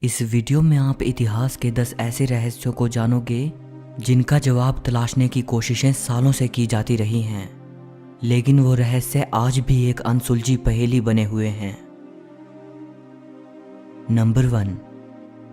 इस वीडियो में आप इतिहास के 10 ऐसे रहस्यों को जानोगे जिनका जवाब तलाशने की कोशिशें सालों से की जाती रही हैं, लेकिन वो रहस्य आज भी एक अनसुलझी पहेली बने हुए हैं। नंबर 1।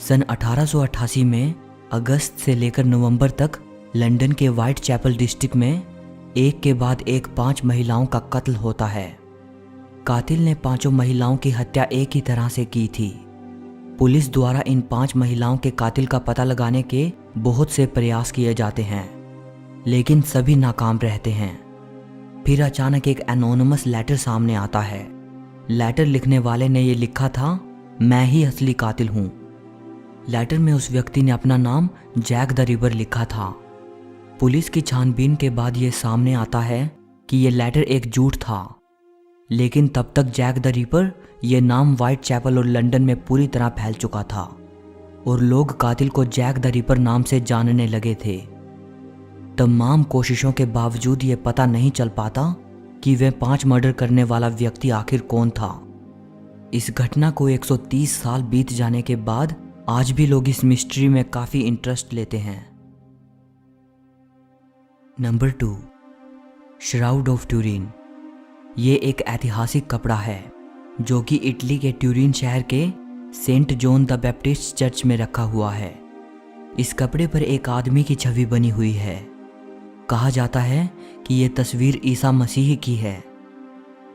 सन 1888 में अगस्त से लेकर नवंबर तक लंदन के व्हाइट चैपल डिस्ट्रिक्ट में एक के बाद एक 5 महिलाओं का कत्ल होता है। कातिल ने 5 महिलाओं की हत्या एक ही तरह से की थी। पुलिस द्वारा इन 5 महिलाओं के कातिल का पता लगाने के बहुत से प्रयास किए जाते हैं, लेकिन सभी नाकाम रहते हैं। फिर अचानक एक एनोनिमस लेटर सामने आता है। लेटर लिखने वाले ने ये लिखा था, मैं ही असली कातिल हूँ। लेटर में उस व्यक्ति ने अपना नाम जैक द रिपर लिखा था। पुलिस की छानबीन के बाद ये सामने आता है कि ये लेटर एक झूठ था, लेकिन तब तक जैक द रिपर ये नाम व्हाइट चैपल और लंदन में पूरी तरह फैल चुका था और लोग कातिल को जैक द रिपर नाम से जानने लगे थे। तमाम कोशिशों के बावजूद ये पता नहीं चल पाता कि वह 5 मर्डर करने वाला व्यक्ति आखिर कौन था। इस घटना को 130 साल बीत जाने के बाद आज भी लोग इस मिस्ट्री में काफ़ी इंटरेस्ट लेते हैं। नंबर 2। Shroud of Turin. ये एक ऐतिहासिक कपड़ा है जो कि इटली के ट्यूरिन शहर के Saint John the Baptist church में रखा हुआ है। इस कपड़े पर एक आदमी की छवि बनी हुई है। कहा जाता है कि ये तस्वीर ईसा मसीह की है।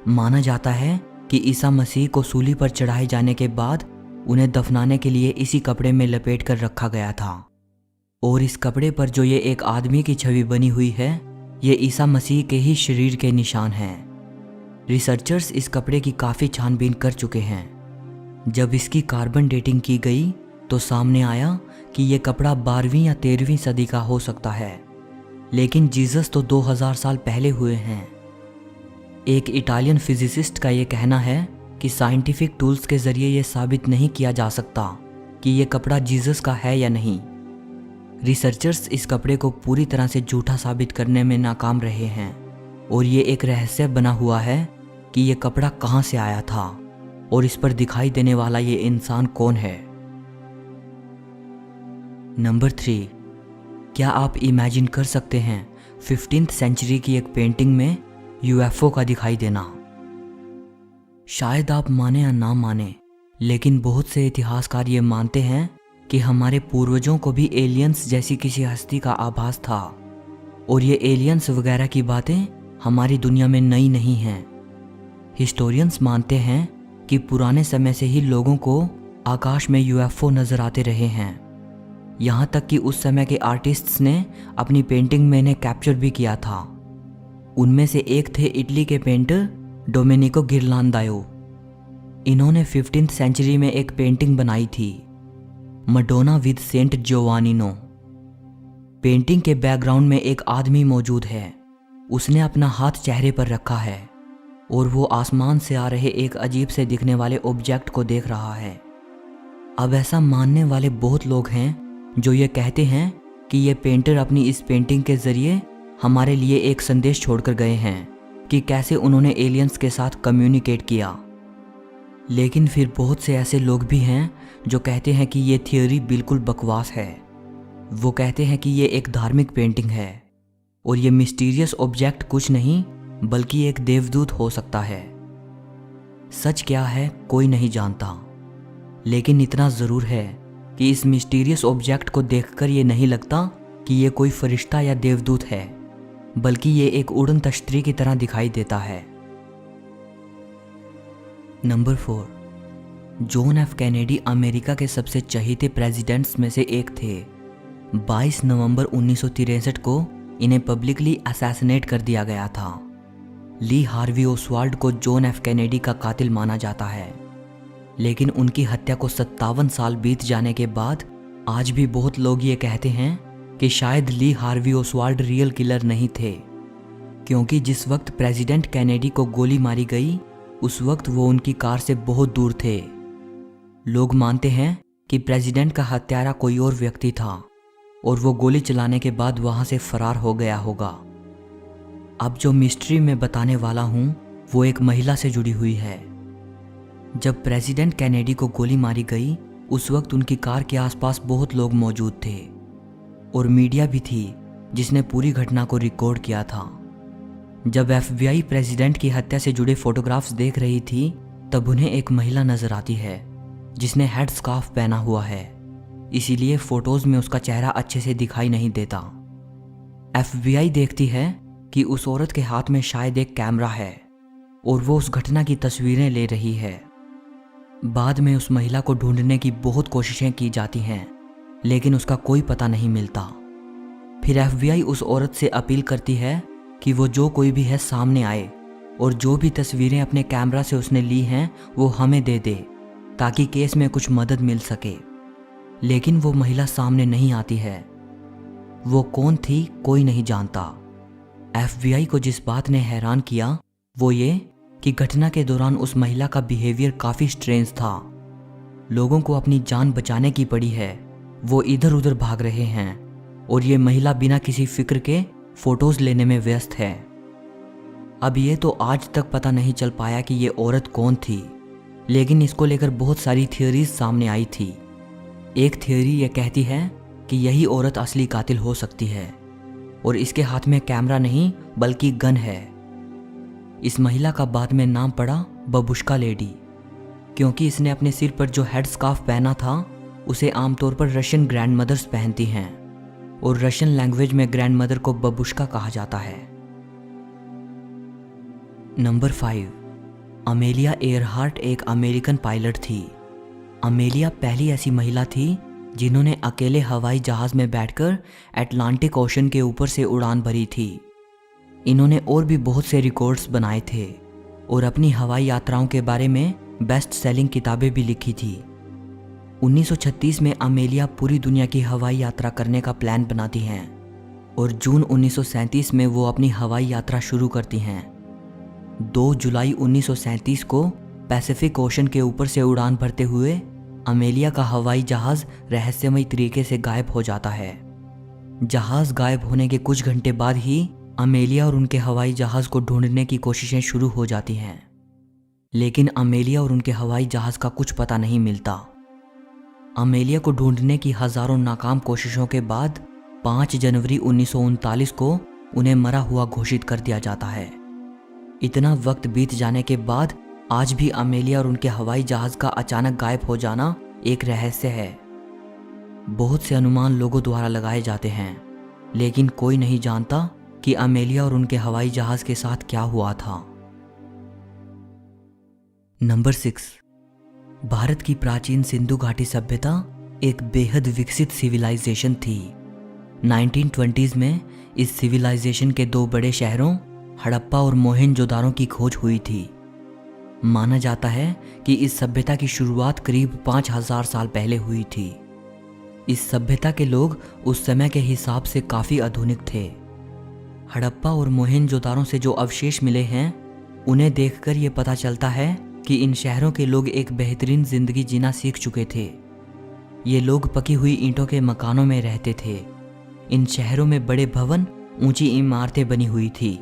माना जाता है कि ईसा मसीह को सूली पर चढ़ाए जाने के बाद उन्हें दफनाने के लिए इसी कपड़े में लपेट कर रखा गया था, और इस कपड़े पर जो ये एक आदमी की छवि बनी हुई है, ये ईसा मसीह के ही शरीर के निशान हैं। रिसर्चर्स इस कपड़े की काफ़ी छानबीन कर चुके हैं। जब इसकी कार्बन डेटिंग की गई तो सामने आया कि यह कपड़ा 12वीं या 13वीं सदी का हो सकता है, लेकिन जीसस तो 2000 साल पहले हुए हैं। एक इटालियन फिजिसिस्ट का ये कहना है कि साइंटिफिक टूल्स के ज़रिए ये साबित नहीं किया जा सकता कि ये कपड़ा जीसस का है या नहीं। रिसर्चर्स इस कपड़े को पूरी तरह से झूठा साबित करने में नाकाम रहे हैं, और ये एक रहस्य बना हुआ है कि ये कपड़ा कहाँ से आया था और इस पर दिखाई देने वाला ये इंसान कौन है। नंबर 3। क्या आप इमेजिन कर सकते हैं 15th सेंचुरी की एक पेंटिंग में यूएफओ का दिखाई देना? शायद आप माने या ना माने, लेकिन बहुत से इतिहासकार ये मानते हैं कि हमारे पूर्वजों को भी एलियंस जैसी किसी हस्ती का आभास था, और ये एलियंस वगैरह की बातें हमारी दुनिया में नई नहीं हैं। हिस्टोरियंस मानते हैं कि पुराने समय से ही लोगों को आकाश में यूएफओ नजर आते रहे हैं। यहाँ तक कि उस समय के आर्टिस्ट्स ने अपनी पेंटिंग में इन्हें कैप्चर भी किया था। उनमें से एक थे इटली के पेंटर डोमेनिको गिरलांदायो। इन्होंने 15th सेंचुरी में एक पेंटिंग बनाई थी, मडोना विद सेंट जोवानिनो। पेंटिंग के बैकग्राउंड में एक आदमी मौजूद है। उसने अपना हाथ चेहरे पर रखा है और वो आसमान से आ रहे एक अजीब से दिखने वाले ऑब्जेक्ट को देख रहा है। अब ऐसा मानने वाले बहुत लोग हैं जो ये कहते हैं कि ये पेंटर अपनी इस पेंटिंग के ज़रिए हमारे लिए एक संदेश छोड़कर गए हैं कि कैसे उन्होंने एलियंस के साथ कम्युनिकेट किया। लेकिन फिर बहुत से ऐसे लोग भी हैं जो कहते हैं कि ये थियोरी बिल्कुल बकवास है। वो कहते हैं कि ये एक धार्मिक पेंटिंग है और ये मिस्टीरियस ऑब्जेक्ट कुछ नहीं बल्कि एक देवदूत हो सकता है। सच क्या है कोई नहीं जानता, लेकिन इतना ज़रूर है कि इस मिस्टीरियस ऑब्जेक्ट को देखकर ये नहीं लगता कि ये कोई फरिश्ता या देवदूत है, बल्कि ये एक उड़न तश्तरी की तरह दिखाई देता है। Number 4। John F Kennedy America के सबसे चहेते प्रेसिडेंट्स में से एक थे। 22 नवंबर 1963 को इन्हें पब्लिकली असैसिनेट कर दिया गया था। ली हार्वी ओसवाल्ड को जॉन एफ कैनेडी का कातिल माना जाता है, लेकिन उनकी हत्या को 57 साल बीत जाने के बाद आज भी बहुत लोग ये कहते हैं कि शायद Lee Harvey Oswald real killer नहीं थे, क्योंकि जिस वक्त प्रेसिडेंट कैनेडी को गोली मारी गई उस वक्त वो उनकी कार से बहुत दूर थे। लोग मानते हैं कि प्रेसिडेंट का हत्यारा कोई और व्यक्ति था और वो गोली चलाने के बाद वहां से फरार हो गया होगा। अब जो मिस्ट्री मैं बताने वाला हूं वो एक महिला से जुड़ी हुई है। जब प्रेसिडेंट कैनेडी को गोली मारी गई उस वक्त उनकी कार के आसपास बहुत लोग मौजूद थे और मीडिया भी थी जिसने पूरी घटना को रिकॉर्ड किया था। जब FBI प्रेसिडेंट की हत्या से जुड़े फोटोग्राफ्स देख रही थी तब उन्हें एक महिला नजर आती है जिसने हेड स्कार्फ पहना हुआ है, इसीलिए फोटोज में उसका चेहरा अच्छे से दिखाई नहीं देता। FBI देखती है कि उस औरत के हाथ में शायद एक कैमरा है और वो उस घटना की तस्वीरें ले रही है। बाद में उस महिला को ढूंढने की बहुत कोशिशें की जाती हैं लेकिन उसका कोई पता नहीं मिलता। फिर FBI उस औरत से अपील करती है कि वो जो कोई भी है सामने आए और जो भी तस्वीरें अपने कैमरा से उसने ली हैं वो हमें दे दे ताकि केस में कुछ मदद मिल सके। लेकिन वो महिला सामने नहीं आती है। वो कौन थी कोई नहीं जानता। FBI को जिस बात ने हैरान किया वो ये कि घटना के दौरान उस महिला का बिहेवियर काफ़ी स्ट्रेंज था। लोगों को अपनी जान बचाने की पड़ी है, वो इधर उधर भाग रहे हैं और ये महिला बिना किसी फिक्र के फोटोज लेने में व्यस्त है। अब ये तो आज तक पता नहीं चल पाया कि ये औरत कौन थी, लेकिन इसको लेकर बहुत सारी थियोरीज सामने आई थी। एक थियोरी ये कहती है कि यही औरत असली कातिल हो सकती है और इसके हाथ में कैमरा नहीं बल्कि गन है। इस महिला का बाद में नाम पड़ा बबुश्का लेडी, क्योंकि इसने अपने सिर पर जो हेड स्कार्फ पहना था उसे आमतौर पर रशियन ग्रैंड मदर्स पहनती हैं और रशियन लैंग्वेज में ग्रैंड मदर को बबुश्का कहा जाता है। नंबर 5, अमेलिया एयरहार्ट एक अमेरिकन पायलट थी। अमेलिया पहली ऐसी महिला थी जिन्होंने अकेले हवाई जहाज में बैठकर अटलांटिक ओशन के ऊपर से उड़ान भरी थी। इन्होंने और भी बहुत से रिकॉर्ड्स बनाए थे और अपनी हवाई यात्राओं के बारे में बेस्ट सेलिंग किताबें भी लिखी थी। 1936 में अमेलिया पूरी दुनिया की हवाई यात्रा करने का प्लान बनाती हैं और जून 1937 में वो अपनी हवाई यात्रा शुरू करती हैं। 2 जुलाई 1937 को पैसिफिक ओशन के ऊपर से उड़ान भरते हुए अमेलिया का हवाई जहाज रहस्यमय तरीके से गायब हो जाता है। जहाज गायब होने के कुछ घंटे बाद ही अमेलिया और उनके हवाई जहाज को ढूंढने की कोशिशें शुरू हो जाती हैं, लेकिन अमेलिया और उनके हवाई जहाज का कुछ पता नहीं मिलता। अमेलिया को ढूंढने की हजारों नाकाम कोशिशों के बाद 5 जनवरी 1939 को उन्हें मरा हुआ घोषित कर दिया जाता है। इतना वक्त बीत जाने के बाद आज भी अमेलिया और उनके हवाई जहाज का अचानक गायब हो जाना एक रहस्य है। बहुत से अनुमान लोगों द्वारा लगाए जाते हैं, लेकिन कोई नहीं जानता कि अमेलिया और उनके हवाई जहाज के साथ क्या हुआ था। नंबर 6, भारत की प्राचीन सिंधु घाटी सभ्यता एक बेहद विकसित सिविलाइजेशन थी। 1920s में इस सिविलाइजेशन के 2 बड़े शहरों हड़प्पा और मोहेंजोदारो की खोज हुई थी। माना जाता है कि इस सभ्यता की शुरुआत करीब 5000 साल पहले हुई थी। इस सभ्यता के लोग उस समय के हिसाब से काफ़ी आधुनिक थे। हड़प्पा और मोहेंजोदारो से जो अवशेष मिले हैं उन्हें देखकर ये पता चलता है कि इन शहरों के लोग एक बेहतरीन जिंदगी जीना सीख चुके थे। ये लोग पकी हुई ईंटों के मकानों में रहते थे। इन शहरों में बड़े भवन, ऊंची इमारतें बनी हुई थी।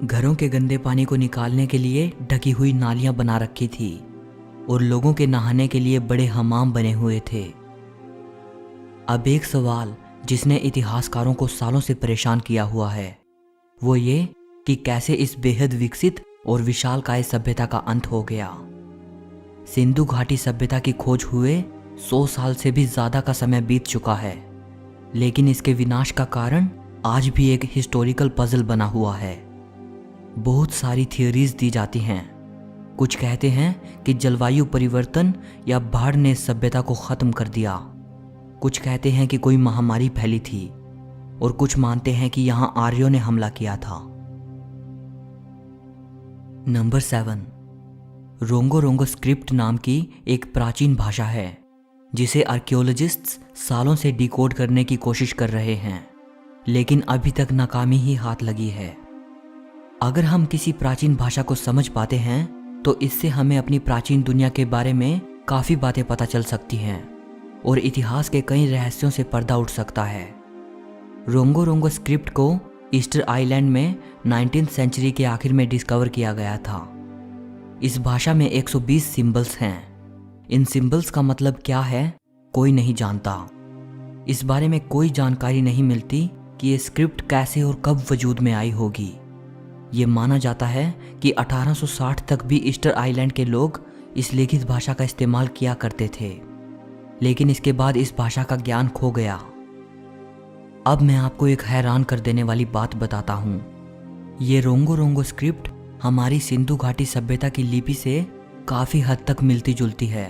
घरों के गंदे पानी को निकालने के लिए ढकी हुई नालियां बना रखी थी और लोगों के नहाने के लिए बड़े हमाम बने हुए थे। अब एक सवाल जिसने इतिहासकारों को सालों से परेशान किया हुआ है वो ये कि कैसे इस बेहद विकसित और विशालकाय सभ्यता का अंत हो गया। सिंधु घाटी सभ्यता की खोज हुए 100 साल से भी ज्यादा का समय बीत चुका है, लेकिन इसके विनाश का कारण आज भी एक हिस्टोरिकल पजल बना हुआ है। बहुत सारी थियोरीज दी जाती हैं। कुछ कहते हैं कि जलवायु परिवर्तन या बाढ़ ने इस सभ्यता को खत्म कर दिया। कुछ कहते हैं कि कोई महामारी फैली थी और कुछ मानते हैं कि यहां आर्यों ने हमला किया था। नंबर 7, रोंगो रोंगो स्क्रिप्ट नाम की एक प्राचीन भाषा है जिसे आर्कियोलॉजिस्ट्स सालों से डिकोड करने की कोशिश कर रहे हैं, लेकिन अभी तक नाकामी ही हाथ लगी है। अगर हम किसी प्राचीन भाषा को समझ पाते हैं तो इससे हमें अपनी प्राचीन दुनिया के बारे में काफ़ी बातें पता चल सकती हैं और इतिहास के कई रहस्यों से पर्दा उठ सकता है। रोंगो रोंगो स्क्रिप्ट को ईस्टर आइलैंड में 19th सेंचुरी के आखिर में डिस्कवर किया गया था। इस भाषा में 120 सिंबल्स हैं। इन सिंबल्स का मतलब क्या है कोई नहीं जानता। इस बारे में कोई जानकारी नहीं मिलती कि ये स्क्रिप्ट कैसे और कब वजूद में आई होगी। ये माना जाता है कि 1860 तक भी ईस्टर आइलैंड के लोग इस लिखित भाषा का इस्तेमाल किया करते थे, लेकिन इसके बाद इस भाषा का ज्ञान खो गया। अब मैं आपको एक हैरान कर देने वाली बात बताता हूँ। ये रोंगो रोंगो स्क्रिप्ट हमारी सिंधु घाटी सभ्यता की लिपि से काफ़ी हद तक मिलती जुलती है।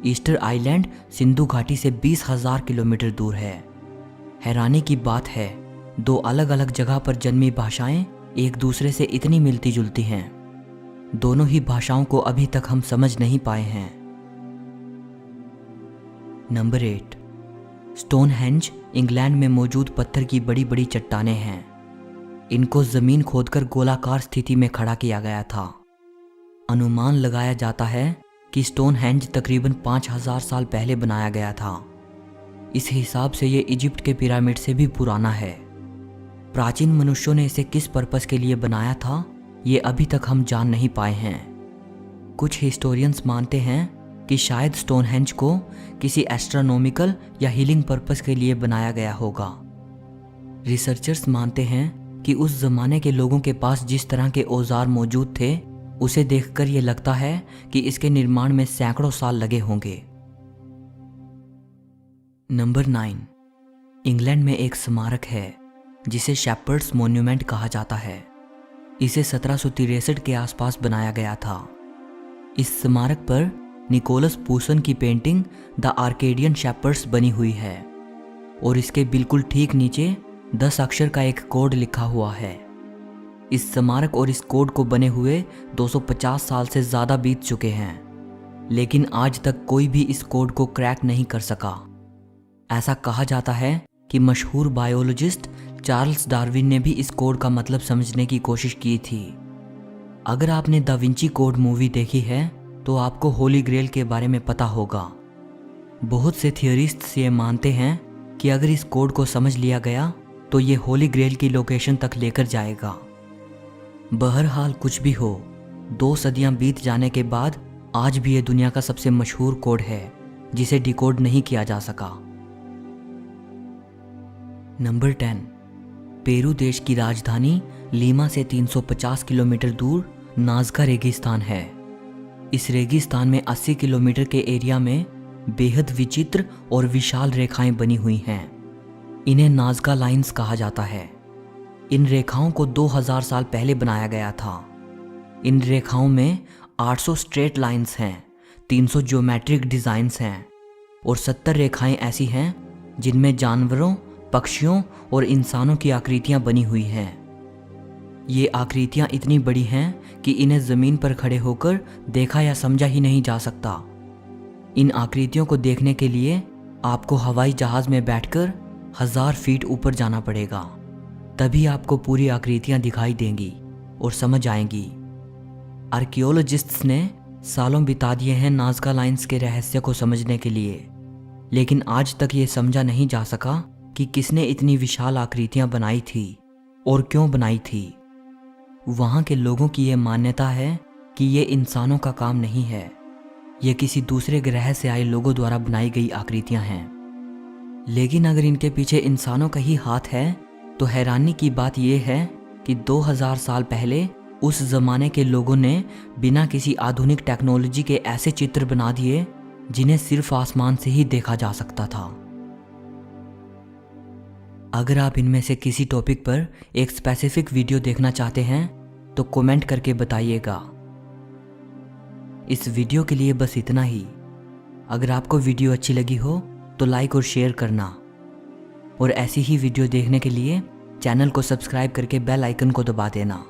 ईस्टर आइलैंड सिंधु घाटी से 20,000 किलोमीटर दूर है। हैरानी की बात है, दो अलग अलग जगह पर जन्मी भाषाएं एक दूसरे से इतनी मिलती जुलती हैं। दोनों ही भाषाओं को अभी तक हम समझ नहीं पाए हैं। नंबर 8, स्टोनहेंज इंग्लैंड में मौजूद पत्थर की बड़ी बड़ी चट्टानें हैं। इनको जमीन खोदकर गोलाकार स्थिति में खड़ा किया गया था। अनुमान लगाया जाता है कि स्टोनहेंज तकरीबन 5,000 साल पहले बनाया गया था। इस हिसाब से ये इजिप्ट के पिरामिड से भी पुराना है। प्राचीन मनुष्यों ने इसे किस पर्पस के लिए बनाया था, ये अभी तक हम जान नहीं पाए हैं। कुछ हिस्टोरियंस मानते हैं कि शायद स्टोनहेंज को किसी एस्ट्रोनॉमिकल या हीलिंग पर्पस के लिए बनाया गया होगा। रिसर्चर्स मानते हैं कि उस जमाने के लोगों के पास जिस तरह के औजार मौजूद थे, उसे देखकर यह लगता है कि इसके निर्माण में सैकड़ों साल लगे होंगे। नंबर 9, इंग्लैंड में एक स्मारक है जिसे शेपर्ड्स मॉन्यूमेंट कहा जाता है। इसे 1763 के आसपास बनाया गया था। इस स्मारक पर निकोलस पूसन की पेंटिंग द आर्केडियन शेपर्ड्स बनी हुई है और इसके बिल्कुल ठीक नीचे 10 अक्षर का एक कोड लिखा हुआ है। इस स्मारक और इस कोड को बने हुए 250 साल से ज़्यादा बीत चुके हैं, लेकिन आज तक कोई भी इस कोड को क्रैक नहीं कर सका। ऐसा कहा जाता है कि मशहूर बायोलॉजिस्ट चार्ल्स डार्विन ने भी इस कोड का मतलब समझने की कोशिश की थी। अगर आपने दा विंची कोड मूवी देखी है तो आपको होली ग्रेल के बारे में पता होगा। बहुत से थियरिस्ट्स ये मानते हैं कि अगर इस कोड को समझ लिया गया तो ये होली ग्रेल की लोकेशन तक लेकर जाएगा। बहरहाल कुछ भी हो, 2 सदियां बीत जाने के बाद आज भी ये दुनिया का सबसे मशहूर कोड है जिसे डिकोड नहीं किया जा सका। नंबर 10, पेरू देश की राजधानी लीमा से 350 किलोमीटर दूर नाज़का रेगिस्तान है। इस रेगिस्तान में 80 किलोमीटर के एरिया में बेहद विचित्र और विशाल रेखाएं बनी हुई हैं। इन्हें नाज़का लाइंस कहा जाता है। इन रेखाओं को 2000 साल पहले बनाया गया था। इन रेखाओं में 800 स्ट्रेट लाइंस हैं, 300 ज्योमेट्रिक डिज़ाइंस हैं और 70 रेखाएं ऐसी हैं जिनमें जानवरों, पक्षियों और इंसानों की आकृतियां बनी हुई हैं। ये आकृतियां इतनी बड़ी हैं कि इन्हें ज़मीन पर खड़े होकर देखा या समझा ही नहीं जा सकता। इन आकृतियों को देखने के लिए आपको हवाई जहाज़ में बैठकर 1000 फीट ऊपर जाना पड़ेगा, तभी आपको पूरी आकृतियां दिखाई देंगी और समझ आएंगी। आर्कियोलॉजिस्ट्स ने सालों बिता दिए हैं नाज़का लाइंस के रहस्य को समझने के लिए, लेकिन आज तक ये समझा नहीं जा सका कि किसने इतनी विशाल आकृतियां बनाई थी और क्यों बनाई थी। वहाँ के लोगों की ये मान्यता है कि ये इंसानों का काम नहीं है, ये किसी दूसरे ग्रह से आए लोगों द्वारा बनाई गई आकृतियां हैं। लेकिन अगर इनके पीछे इंसानों का ही हाथ है तो हैरानी की बात यह है कि 2000 साल पहले उस जमाने के लोगों ने बिना किसी आधुनिक टेक्नोलॉजी के ऐसे चित्र बना दिए जिन्हें सिर्फ आसमान से ही देखा जा सकता था। अगर आप इनमें से किसी टॉपिक पर एक स्पेसिफिक वीडियो देखना चाहते हैं तो कमेंट करके बताइएगा। इस वीडियो के लिए बस इतना ही। अगर आपको वीडियो अच्छी लगी हो तो लाइक और शेयर करना, और ऐसी ही वीडियो देखने के लिए चैनल को सब्सक्राइब करके बेल आइकन को दबा देना।